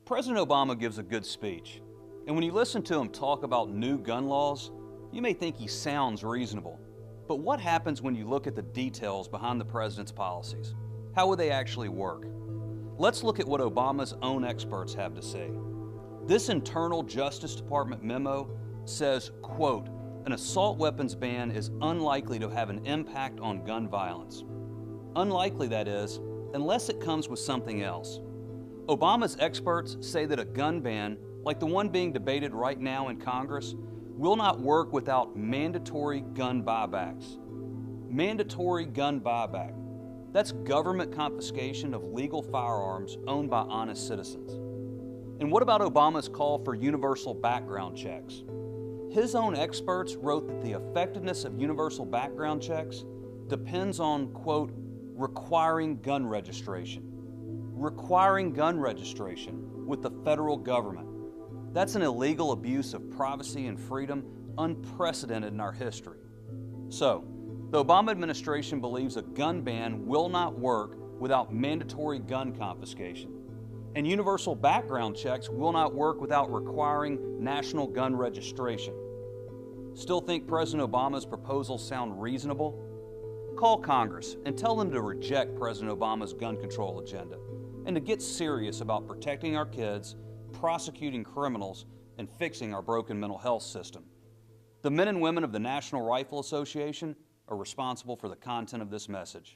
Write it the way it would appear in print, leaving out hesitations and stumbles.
President Obama gives a good speech, and when you listen to him talk about new gun laws, you may think he sounds reasonable. But what happens when you look at the details behind the president's policies? How would they actually work? Let's look at what Obama's own experts have to say. This internal Justice Department memo says, quote, "An assault weapons ban is unlikely to have an impact on gun violence." Unlikely, that is, unless it comes with something else. Obama's experts say that a gun ban, like the one being debated right now in Congress, will not work without mandatory gun buybacks. Mandatory gun buyback. That's government confiscation of legal firearms owned by honest citizens. And what about Obama's call for universal background checks? His own experts wrote that the effectiveness of universal background checks depends on, quote, requiring gun registration. Requiring gun registration with the federal government. That's an illegal abuse of privacy and freedom unprecedented in our history. So, the Obama administration believes a gun ban will not work without mandatory gun confiscation, and universal background checks will not work without requiring national gun registration. Still think President Obama's proposals sound reasonable? Call Congress and tell them to reject President Obama's gun control agenda and to get serious about protecting our kids, prosecuting criminals, and fixing our broken mental health system. The men and women of the National Rifle Association are responsible for the content of this message.